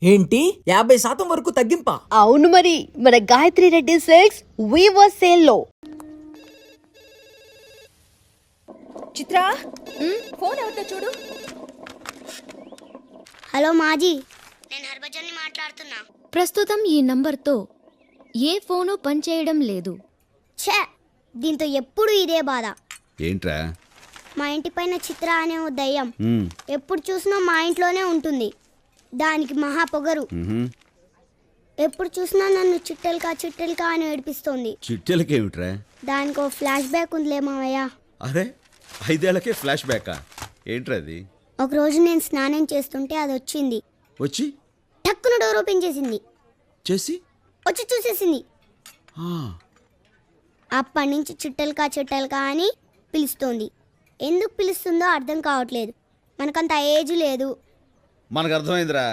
ఏంటి 50% వరకు తగ్గింపా? అవును మరి, మన Gayatri Reddy silks weaver sale లో. చిత్ర ఫోన్ ఎవరితో చూడు. హలో మాజీ, నేను హర్భజన్ని మాట్లాడుతున్నా. ప్రస్తుతం ఈ నంబర్తో ఏ ఫోను పనిచేయడం లేదు. ఛే, దీంతో ఎప్పుడు ఇదే బాధ. ఏంట్రా? మా ఇంటి పైన చిత్ర అనే ఓ దయ్యం ఎప్పుడు చూసినా మా ఇంట్లోనే ఉంటుంది. దానికి మహా పొగరు. ఎప్పుడు చూసినా నన్ను చిట్టెలకా అని ఏడిపిస్తోంది. చిట్టెలకేమిట్రా? దానికి ఓ ఫ్లాష్ బ్యాక్ ఉందిలే మావయ్య. అరే 5 ఏళ్లకే ఫ్లాష్ బ్యాకా? ఏంట్రా అది? ఒకరోజు నేను స్నానం చేస్తుంటే అది వచ్చింది. వచ్చి టక్కున డోర్ ఓపెన్ చేసింది. చేసి వచ్చి చూసేసింది. అప్పటి నుంచి చిట్టెలకా అని పిలుస్తోంది. ఎందుకు పిలుస్తుందో అర్థం కావట్లేదు. మనకంత ఏజ్ లేదు. మనకు అర్థమైందిరా.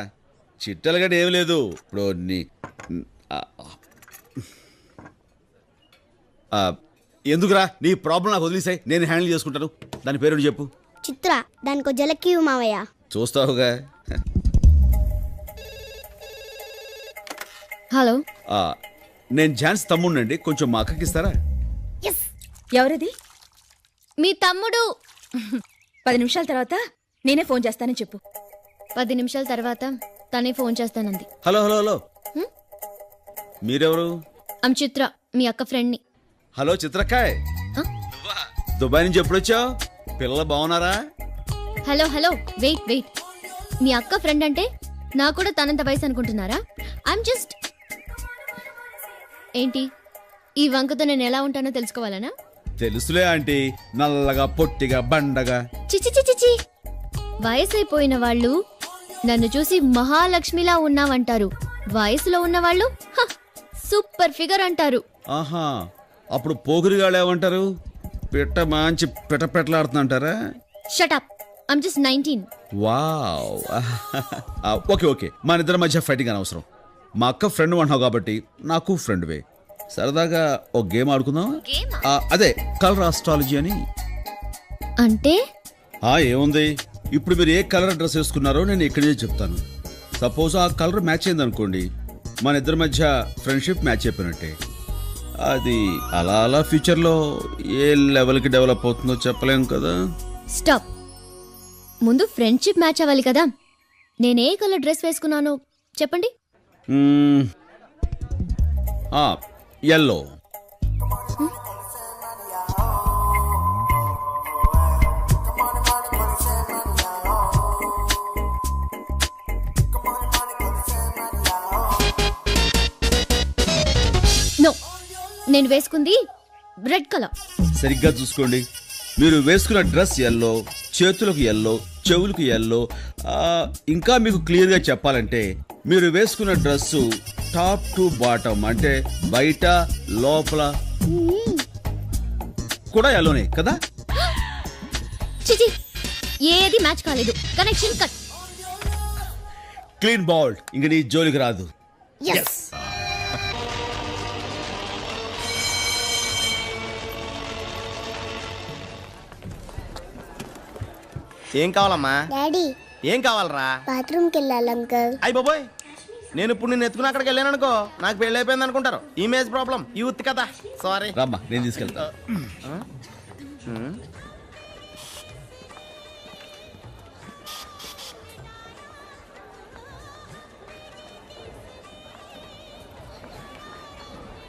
చిట్టెలగడ్డ ఏం లేదు. ఇప్పుడు ఎందుకురా నీ ప్రాబ్లం నాకు వదిలేసాయి, నేను హ్యాండిల్ చేసుకుంటాను. దాని పేరు చెప్పు. చిత్ర, దానికో జలక్కివు మావయ్య. చూస్తావుగా. హలో, నేను ఝాన్స్ తమ్ముడినండి, కొంచెం మా అక్కకి ఇస్తారా? ఎవరిది? మీ తమ్ముడు. 10 నిమిషాల తర్వాత నేనే ఫోన్ చేస్తానని చెప్పు. 10 నిమిషాల తర్వాత తనే ఫోన్ చేస్తానంది. హలో హలో హలో, మీరెవరు? ఆమె చిత్ర, మీ అక్క ఫ్రెండ్ని. హలో చిత్రకాయ్, దుబాయ్ నుంచి ఎప్పుడు వచ్చావు? పిల్లలు బాగున్నారా? Hello hello, wait wait. మీ అక్క ఫ్రెండ్ అంటే నా కూడా తనంత వయసు అనుకుంటున్నారా? I'm just. ఏంటి, ఈ వంకతో నేను ఎలా ఉంటానో తెలుసుకోవాలనా? తెలుసులే ఆంటీ, నల్లగా పొట్టిగా బండగా. చిచి చిచి చి. వయసైపోయిన వాళ్ళు నన్ను చూసి మహాలక్ష్మిలా ఉన్నావంటారు. వయసులో ఉన్నవాళ్ళు సూపర్ ఫిగర్ అంటారు. ఆహా, అప్పుడు పోగురిగాళ్ళు ఏమంటారు? పిట్ట మంచి పిట్టపెట్టలాడుతుంటారా? Shut up, I'm just 19. Wow. Okay okay, మన ఇద్దరి మధ్య ఫైటింగ్ అనవసరం. మా అక్క ఫ్రెండ్ అంటున్నావు కాబట్టి నాకు ఫ్రెండ్వే. సరదాగా ఒక గేమ్ ఆడుకుందాం. అదే కలర్ ఆస్ట్రాలజీ అని. అంటే ఏముంది, ఇప్పుడు మీరు ఏ కలర్ డ్రెస్ వేసుకున్నారో నేను ఇక్కడే చెప్తాను. సపోజ్ ఆ కలర్ మ్యాచ్ అయింది అనుకోండి, మన ఇద్దరి మధ్య ఫ్రెండ్షిప్ మ్యాచ్ అయిపోయినట్టే. అది అలా అలా ఫ్యూచర్లో ఏ లెవెల్కి డెవలప్ అవుతుందో చెప్పలేం కదా. స్టాప్. ముందు ఫ్రెండ్షిప్ మ్యాచ్ అవ్వాలి కదా. నేనే కలర్ డ్రెస్ వేసుకున్నాను చెప్పండి. ఎల్లో. నో, నేను వేసుకుంది రెడ్ కలర్. సరిగ్గా చూసుకోండి, మీరు వేసుకున్న డ్రెస్ ఎల్లో, చేతులకు ఎల్లో, చెవులకు ఎల్లో. ఇంకా మీకు క్లియర్గా చెప్పాలంటే మీరు వేసుకున్న డ్రెస్సు టాప్ టు బాటమ్ అంటే బయట లోపల కూడా ఎల్లోనే కదా. చిచి, ఏది మ్యాచ్ కాలేదు. Connection cut. క్లీన్ బాల్డ్, ఇంక నీ జోలికి రాదు. ఏం కావాలమ్మా? డాడీ, ఏం కావాలరా? బాత్రూమ్కి వెళ్ళాలి అంకల్. అయ్యి బాబోయ్, నేను ఇప్పుడు నిన్ను ఎత్తుకుని అక్కడికి వెళ్ళాను అనుకో, నాకు పెళ్ళి అయిపోయింది అనుకుంటారు. ఇమేజ్ ప్రాబ్లం, యూత్ కదా. సారీ. రామ్మా, నేను తీసుకెళ్తా.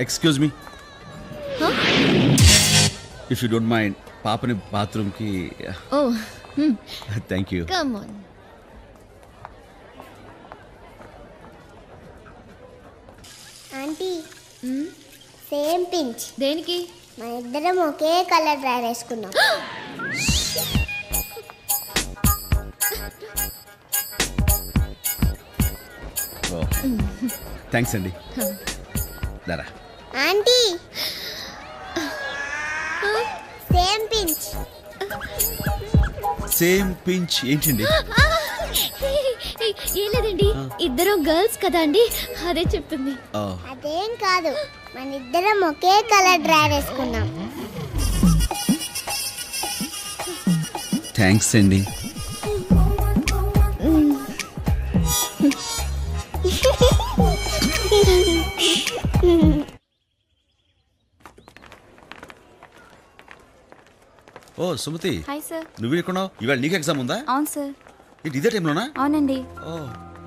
Excuse me, if you don't mind, పాపని బాత్రూమ్కి. ఓ, thank you. Come on. Aunty, same pinch. దేనికి? మన ఇద్దరం ఒకే కలర్ డ్రెస్ వేసుకున్నాం. థ్యాంక్స్ అండి. దారా aunty, same pinch. Same pinch ఏంటండి? ఏం లేదండి, ఇద్దరం గర్ల్స్ కదా అండి, అదే చెప్తుంది. అదేం కాదు, మన ఇద్దరం ఒకే కలర్ డ్రెస్ వేసుకున్నాం. థ్యాంక్స్ అండి. ఓ సుమతి, హాయ్ సార్. నువ్వు ఎక్కడున్నావు? ఇవాళ నీకు ఎగ్జామ్ ఉందా? అవును సార్. ఏంటి ఇదే టైంలోనా? అవునండి. ఓ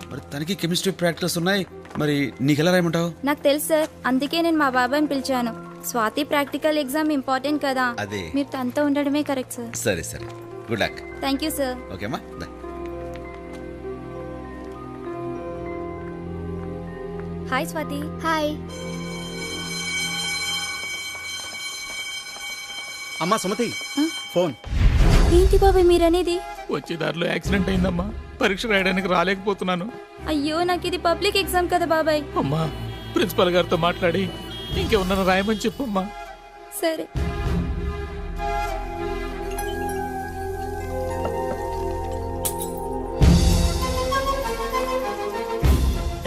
మరి తనకి కెమిస్ట్రీ ప్రాక్టీస్ ఉన్నాయి, మరి నీకెలా రాయమంటావు? నాకు తెలుసు సార్, అందుకే నేను మా బాబాయ్ని పిలిచాను. స్వాతి ప్రాక్టికల్ ఎగ్జామ్ ఇంపార్టెంట్ కదా, అదే. మీరు తనతో ఉండడమే కరెక్ట్ సార్. సరే సరే, good luck. Thank you sir. ఓకేమ్మా, బాయ్. హాయ్ స్వాతి. హాయ్. అమ్మా సుమతి, ఫోన్. ఏంటి బాబాయ్ మీరనేది? వచ్చే దారిలో యాక్సిడెంట్ అయిందమ్మా, పరీక్ష రాయడానికి రాలేకపోతున్నాను. అయ్యో నాకు ఇది పబ్లిక్ ఎగ్జామ్ కదా బాబాయ్. అమ్మా, ప్రిన్సిపల్ గారితో మాట్లాడి ఇంకేమన్నా రాయమని చెప్పమ్మా. సరే.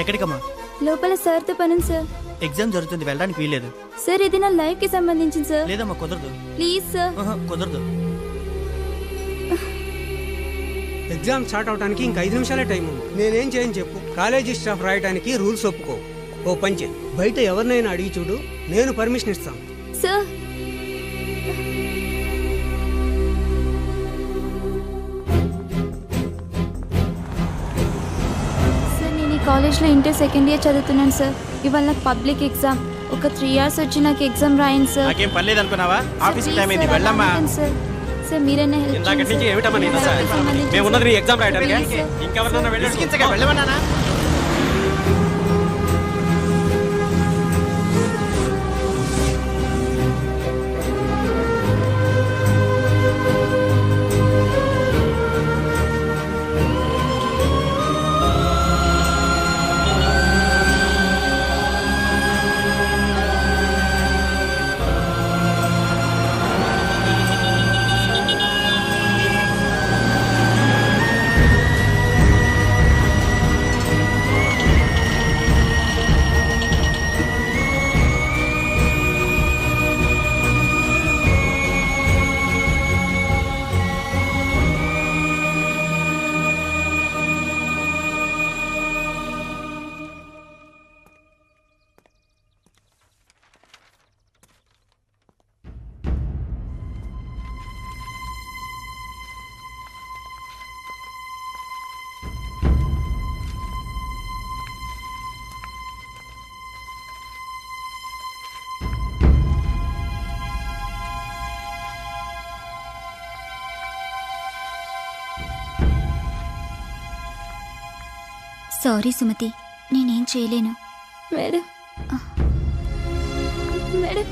ఎక్కడికమ్మా? లోపల సార్తో పనుంది సార్. ఎగ్జామ్ జరుగుతుంది, వెళ్ళడానికి వీల్లేదు. సార్ ఇది నా లైఫ్ కి సంబంధించింది సార్. లేదమ్మా, కుదరదు. Please sir. కుదరదు. ఎగ్జామ్ స్టార్ట్ అవడానికి ఇంక 5 నిమిషాలే టైం ఉంది. నేనేం చేయని చెప్పు. కాలేజీ స్టాఫ్ రాయడానికి రూల్స్ ఒప్పుకో. ఓ పంచే, బయట ఎవరినైనా అడిగి చూడు, నేను పర్మిషన్ ఇస్తాను. సార్ సార్ నేను ఈ కాలేజ్లో ఇంటర్ సెకండ్ ఇయర్ చదువుతున్నాను సార్. ఇవాళ నాకు పబ్లిక్ ఎగ్జామ్. ఒక 3 hours వచ్చి నాకు ఎగ్జామ్ రాయండి సార్. నాకేం పని లేదనుకున్నావా? ఆఫీస్ టైం అయింది, వెళ్ళమ్మా. సార్ సార్ మీరైనా హెల్ప్ ఇందాక నుంచి చేయండి ఏమిటమ్మా నీ దశ? సార్. మేము ఉన్నది నీ ఎగ్జామ్ రాయడానికి. Please, ఇంకెవరినన్నా వెళ్ళమన్నానా? సారీ సుమతి, నేనేం చేయలేను. మేడం మేడం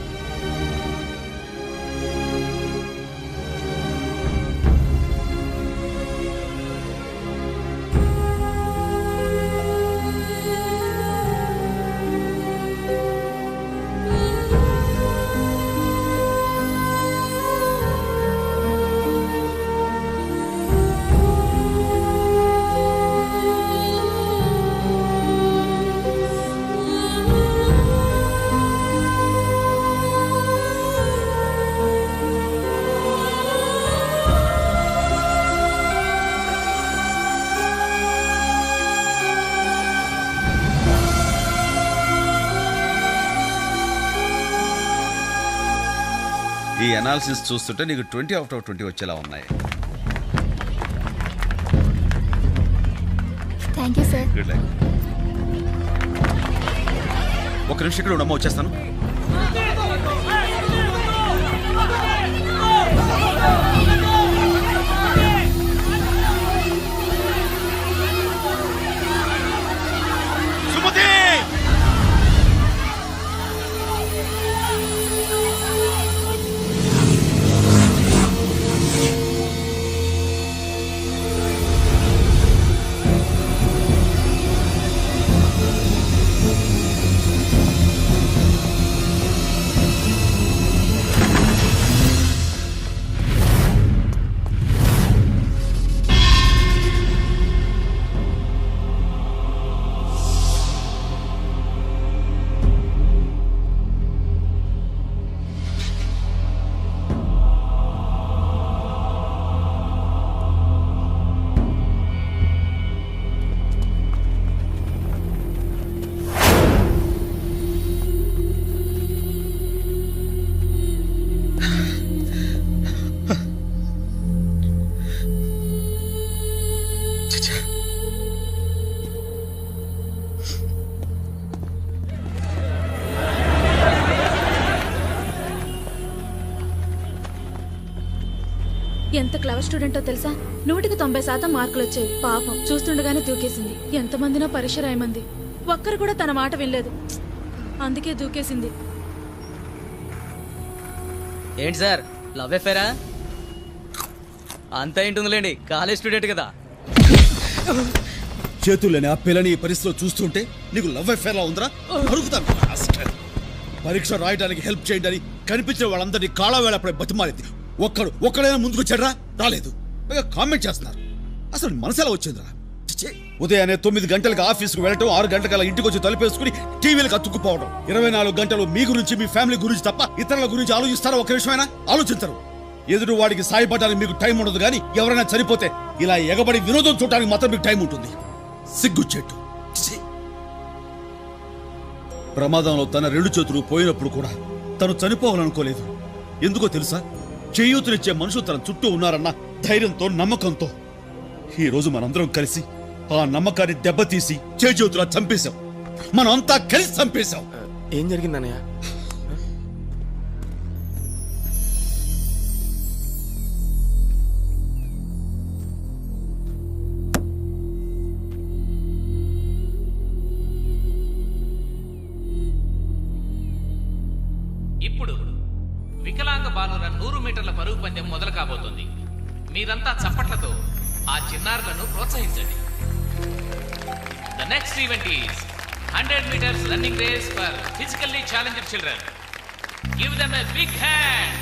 ఈ అనాలిసిస్ చూస్తుంటే నీకు 20 out of 20 వచ్చేలా ఉన్నాయి. Thank you sir. Good luck. ఒక నిమిషం ఇక్కడ ఉండమ్మా, వచ్చేస్తాను. సుమతి! ఎంత క్లవర్ స్టూడెంటో తెలుసా? 100% మార్కులు వచ్చాయి. పాపం చూస్తుండగానే దూకేసింది. ఎంతమందినో పరీక్ష రాయమంది, ఒక్కరు కూడా తన మాట వినలేదు. అందుకే దూకేసింది. ఏంటి సార్, లవ్ ఎఫేరా? అంతా ఏంటుందిలేండి, కాలేజ్ స్టూడెంట్ కదా. చేతుల్లోని ఆ పిల్లని ఈ పరిస్థితిలో చూస్తుంటే నీకు లవ్ అఫేర్ లా ఉందిరా? అడుగుతాను. పరీక్ష రాయడానికి హెల్ప్ చేయండి అని కనిపించిన వాళ్ళందరినీ కాళ్ళ వేళపడే బతిమాలింది. ఒక్కడైనా ముందుకు వచ్చాడ్రా? రాలేదు. పైగా కామెంట్ చేస్తున్నారు. అసలు మనసు ఎలా వచ్చిందిరా? ఉదయాన్నే 9 గంటలకు ఆఫీస్కి వెళ్ళటం, 6 గంటల ఇంటికి వచ్చి తలుపేసుకుని టీవీలకు అతుక్కుపోవడం. 24 గంటలు మీ గురించి, మీ ఫ్యామిలీ గురించి తప్ప ఇతరుల గురించి ఆలోచిస్తారా? ఒక విషయమైనా ఆలోచించరు. ఎదురు వాడికి సాయపడడానికి మీకు టైం ఉండదు, కానీ ఎవరైనా చనిపోతే ఇలా ఎగబడి వినోదం చూడడానికి మాత్రం మీకు టైం ఉంటుంది. సిగ్గుచ్చేట్టు. ప్రమాదంలో తన 2 చేతులు పోయినప్పుడు కూడా తను చనిపోవాలనుకోలేదు. ఎందుకో తెలుసా? చేయూతనిచ్చే మనుషులు తన చుట్టూ ఉన్నారన్న ధైర్యంతో, నమ్మకంతో. ఈ రోజు మనందరం కలిసి ఆ నమ్మకాన్ని దెబ్బతీసి చేయూతులా చంపేశాం. మనం అంతా కలిసి చంపేశాం. ఏం జరిగిందన్నయ్య? ఇప్పుడు వికలాంగ బాలుర 100 మీటర్ల పరుగు పందెం మొదలు కాబోతుంది. మీరంతా చప్పట్లతో ఆ చిన్నారులను ప్రోత్సహించండి. The next event is 100 meters running race for physically challenged children. Give them a big hand.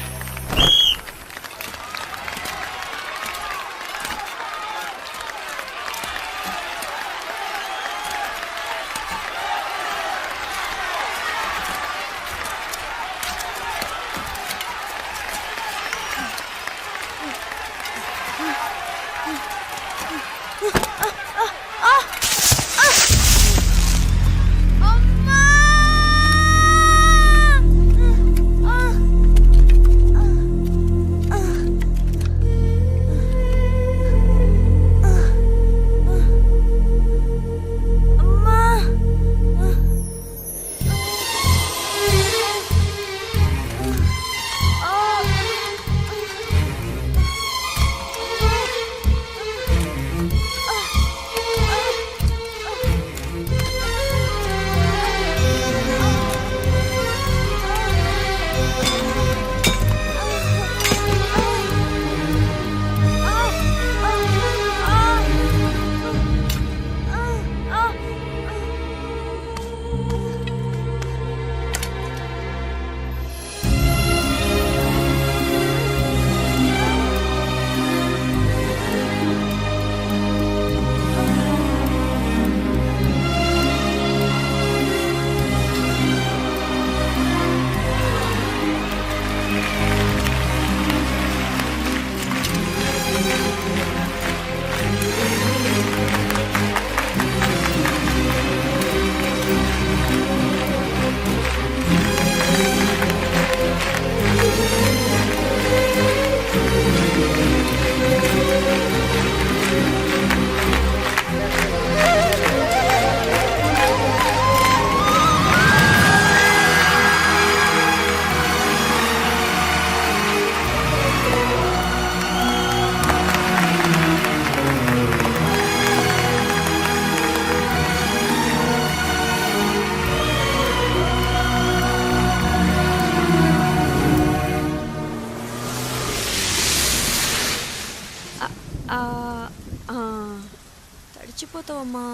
తడిచిపోతావమ్మా.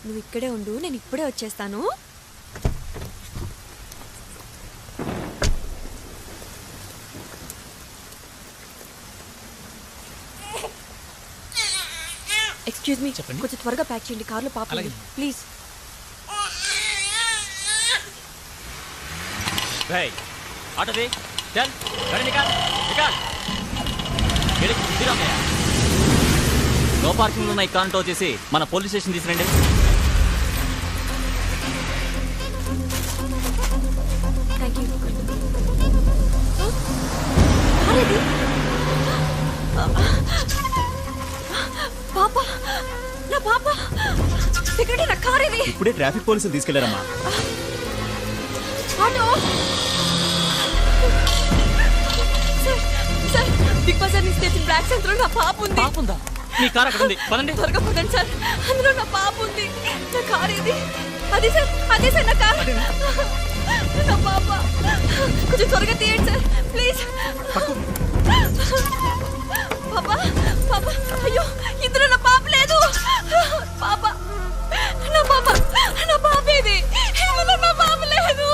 నువ్వు ఇక్కడే ఉండు, నేను ఇప్పుడే వచ్చేస్తాను. ఎక్స్క్యూజ్ మీ, కొంచెం త్వరగా ప్యాక్ చేయండి, కార్లో పాప ప్లీజ్. ఆటోది చల్ గాడి నికాల్ నికాల్. నో పార్కింగ్ ఉన్న ఈ కార్ టో చేసి మన పోలీస్ స్టేషన్ తీసుకురండి. Thank you. పాప, నా పాప ఇక్కడ, నా కార్ ఇది. ఇప్పుడే ట్రాఫిక్ పోలీసులు తీసుకెళ్లారమ్మా. ఆటో సార్ బిగ్ బజార్ నుంచి తెచ్చిన బ్లాక్ సెంటర్ నా పాప ఉంది. పాపుందా? మీ కార్ అక్కడ ఉంది, పదండి. త్వరగా పదండి సార్, అందులో నా పాప ఉంది. నా కార్ ఇది. అదే సార్ నా కార్. నా పాప కొంచెం త్వరగా తీయండి సార్ ప్లీజ్. పాప అయ్యో ఇందులో నా పాప లేదు. పాప ఏది? ఇందులో నా పాప లేదు.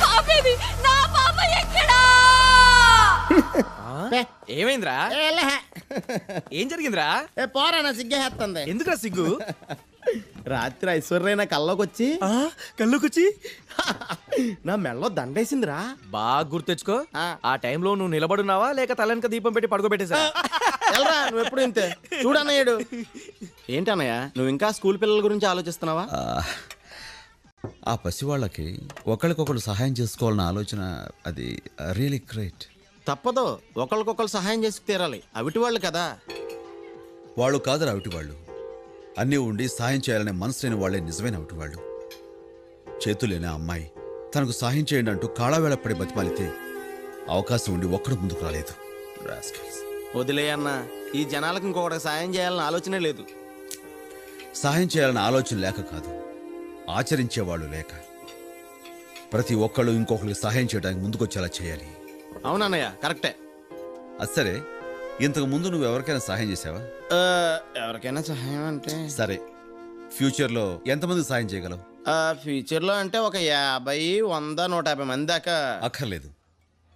పాప ఏది? నా పాప ఎక్కడా? ఏమైందిరా? ఏం జరిగిందిరా? పోరా, నా సిగ్గేస్తుంది. ఎందుకురా సిగ్గు? రాత్రి ఐశ్వర్య నా కల్లోకొచ్చి కళ్ళుకొచ్చి నా మెళ్ళలో దండేసిందిరా. బాగా గుర్తెచ్చుకో. ఆ టైంలో నువ్వు నిలబడున్నావా లేక తలనక దీపం పెట్టి పడుకోబెట్టేసా? ఎల్రా, నువ్వు ఎప్పుడు ఇంతే. చూడన్నయ్యాడు. ఏంటన్నయ్య, నువ్వు ఇంకా స్కూల్ పిల్లల గురించి ఆలోచిస్తున్నావా? ఆ పసివాళ్ళకి ఒకరికొకరు సహాయం చేసుకోవాలన్న ఆలోచన అది రియలీ గ్రేట్. తప్పదు, ఒకరికొకరు సహాయం చేసి తీరాలి. అవిటి వాళ్ళు కదా. వాళ్ళు కాదు అవిటి వాళ్ళు. అన్నీ ఉండి సాయం చేయాలనే మనసు లేని వాళ్ళే నిజమైన అవిటి వాళ్ళు. చేతులేని అమ్మాయి తనకు సాయం చేయండి అంటూ కాళావేళపడి బతిమాలితే అవకాశం ఉండి ఒక్కడు ముందుకు రాలేదు. వదిలే అన్న, ఈ జనాలకు ఇంకొకటి సాయం చేయాలన్న ఆలోచనే లేదు. సాయం చేయాలన్న ఆలోచన లేక కాదు, ఆచరించేవాళ్ళు లేక. ప్రతి ఒక్కళ్ళు ఇంకొకరికి సహాయం చేయడానికి ముందుకొచ్చేలా చేయాలి. అవునన్నయ్య, కరెక్టే. అది సరే, ఇంతకు ముందు నువ్వు ఎవరికైనా సహాయం చేసావా? ఎవరికైనా సహాయం అంటే సరే, ఫ్యూచర్లో ఎంతమందికి సహాయం చేయగలవు? ఫ్యూచర్లో అంటే ఒక 50, 100, 150 మంది దాకా. అక్కర్లేదు,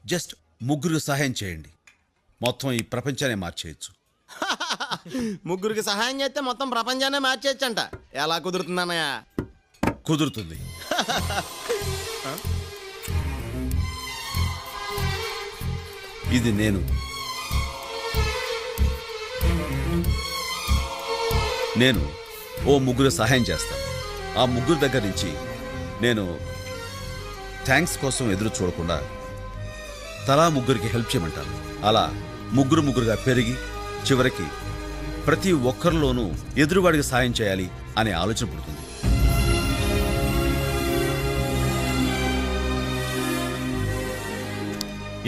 జస్ట్ 3 సహాయం చేయండి, మొత్తం ఈ ప్రపంచాన్ని మార్చేయచ్చు. 3 సహాయం చేస్తే మొత్తం ప్రపంచాన్ని మార్చేయచ్చంట. ఎలా కుదురుతుందన్నయ్య? కుదురుతుంది. ఇది నేను ఓ 3 సహాయం చేస్తాను. ఆ 3 దగ్గర నుంచి నేను థ్యాంక్స్ కోసం ఎదురు చూడకుండా తలా 3కి హెల్ప్ చేయమంటాను. అలా 3గా పెరిగి చివరికి ప్రతి ఒక్కరిలోనూ ఎదురువాడికి సాయం చేయాలి అనే ఆలోచన పుడుతుంది.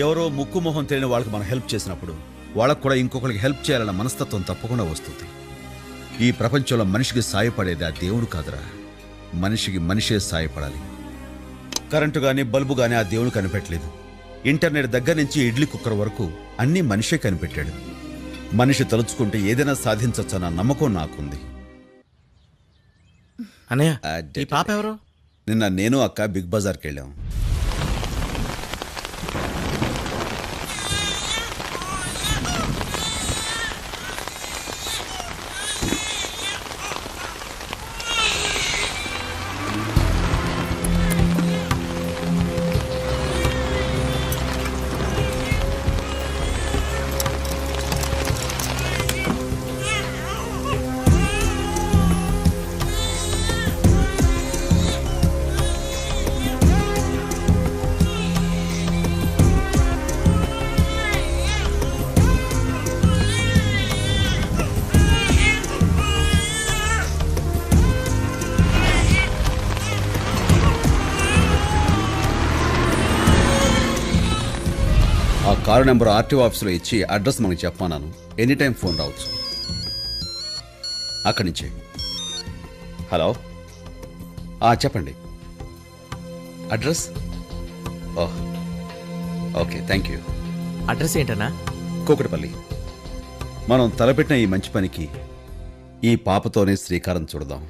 ఎవరో ముక్కు మొహం తెలియని వాళ్ళకి మనం హెల్ప్ చేసినప్పుడు వాళ్ళకు కూడా ఇంకొకరికి హెల్ప్ చేయాలన్న మనస్తత్వం తప్పకుండా వస్తుంది. ఈ ప్రపంచంలో మనిషికి సాయపడేది ఆ దేవుడు కాదురా, మనిషికి మనిషే సాయపడాలి. కరెంటు కానీ బల్బు కానీ ఆ దేవుడు కనిపెట్టలేదు. ఇంటర్నెట్ దగ్గర నుంచి ఇడ్లీ కుక్కర్ వరకు అన్నీ మనిషే కనిపెట్టాడు. మనిషి తలుచుకుంటే ఏదైనా సాధించొచ్చన్న నమ్మకం నాకుంది. అన్నయ్య, ఈ పాప ఎవరు? నిన్న నేను అక్క బిగ్ బజార్కి వెళ్ళాం. ఆ కారు నెంబర్ ఆర్టీఓ ఆఫీసులో ఇచ్చి అడ్రస్ మనకు చెప్పమన్నాను. ఎనీ టైం ఫోన్ రావచ్చు. అక్కడి నుంచే. హలో, చెప్పండి. Address? Oh, okay, thank you. Address ఏంటన్నా? కూకట్పల్లి. మనం తలపెట్టిన ఈ మంచి పనికి ఈ పాపతోనే శ్రీకారం చుడదాం.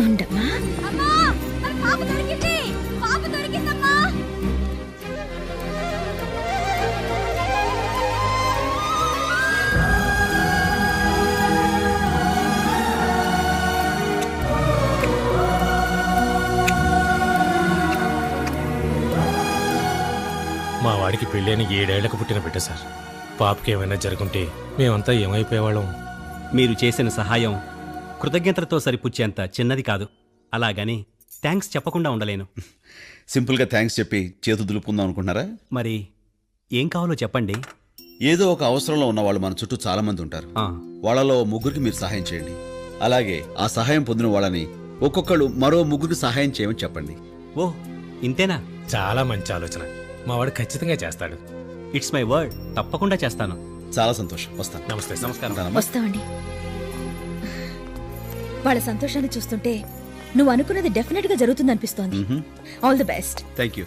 ఉండమ్మా. మా వాడికి పెళ్ళైన 7 ఏళ్లకు పుట్టిన బిడ్డ సార్. పాపకి ఏమైనా జరుగుంటే మేమంతా ఏమైపోయేవాళ్ళం. మీరు చేసిన సహాయం కృతజ్ఞతలతో సరిపుచ్చేంత చిన్నది కాదు. అలాగని థ్యాంక్స్ చెప్పకుండా ఉండలేను. సింపుల్గా థ్యాంక్స్ చెప్పి చేతు దులుపుకుందాం అనుకుంటున్నారా? మరి ఏం కావాలో చెప్పండి. ఏదో ఒక అవసరంలో ఉన్న వాళ్ళు మన చుట్టూ చాలా మంది ఉంటారు. వాళ్ళలో ముగ్గురికి మీరు సహాయం చేయండి. అలాగే ఆ సహాయం పొందిన వాళ్ళని ఒక్కొక్కళ్ళు మరో ముగ్గురికి సహాయం చేయమని చెప్పండి. ఓ ఇంతేనా? చాలా మంచి ఆలోచన. మా వాడు ఖచ్చితంగా చేస్తాడు. It's my word. తప్పకుండా చేస్తాను. చాలా సంతోషం. వస్తాను. నమస్తే. నమస్కారం. వస్తామండి. వాళ్ళ సంతోషాన్ని చూస్తుంటే నువ్వు అనుకున్నది డెఫినెట్ గా జరుగుతుంది అనిపిస్తోంది. All the best. Thank you.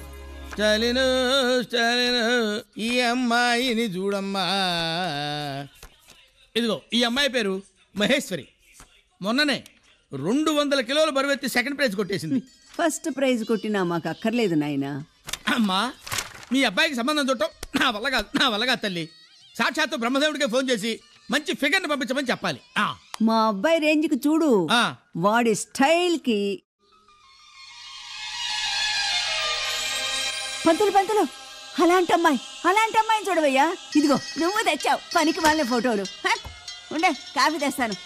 Stalin Stalin ఈ అమ్మాయిని చూడమ్మా. ఇదిగో ఈ అమ్మాయి పేరు మహేశ్వరి. మొన్ననే 200 కిలోల బరువెత్తి సెకండ్ ప్రైజ్ కొట్టేసింది. ఫస్ట్ ప్రైజ్ కొట్టినా మాకు అక్కర్లేదు నాయనా. అమ్మా మీ అబ్బాయికి సంబంధం చూడటం నా వల్ల కాదు తల్లి. సాక్షాత్తు బ్రహ్మదేవుడికే ఫోన్ చేసి మంచి ఫిగర్ని పంపించమని చెప్పాలి. మా అబ్బాయి రేంజ్కి చూడు, వాడి స్టైల్కి. పంతులు అలాంటి అమ్మాయిని చూడవయ్యా. ఇదిగో నువ్వు తెచ్చావు పనికి వాళ్ళ ఫోటోలు. ఉండే కాఫీ తెస్తాను.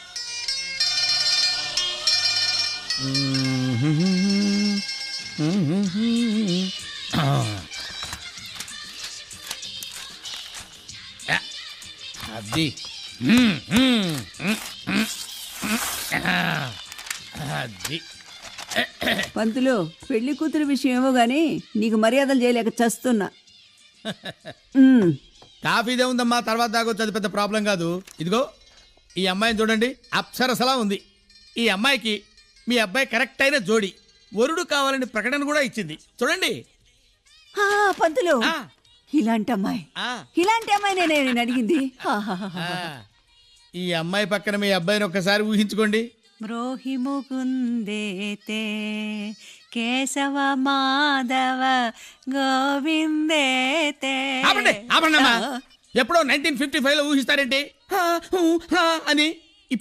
అది అది పంతులు పెళ్లి కూతురు విషయం ఏమో గాని నీకు మర్యాదలు చేయలేక చస్తున్నా. కాఫీదే ఉందమ్మా, తర్వాత తాగొచ్చు, అది పెద్ద ప్రాబ్లం కాదు. ఇదిగో ఈ అమ్మాయిని చూడండి, అప్సరసలా ఉంది. ఈ అమ్మాయికి మీ అబ్బాయి కరెక్ట్ అయిన జోడి. వరుడు కావాలని ప్రకటన కూడా ఇచ్చింది. చూడండి పంతులు, ఇలాంటి అమ్మాయి నేను అడిగింది. ఈ అమ్మాయి పక్కన మీ అబ్బాయిని ఒక్కసారి ఊహించుకోండి. బ్రోహి ముకుందేతే కేశవ మాధవ గోవిందేతే. ఎప్పుడో 1955లో ఊహిస్తారేంటి అని?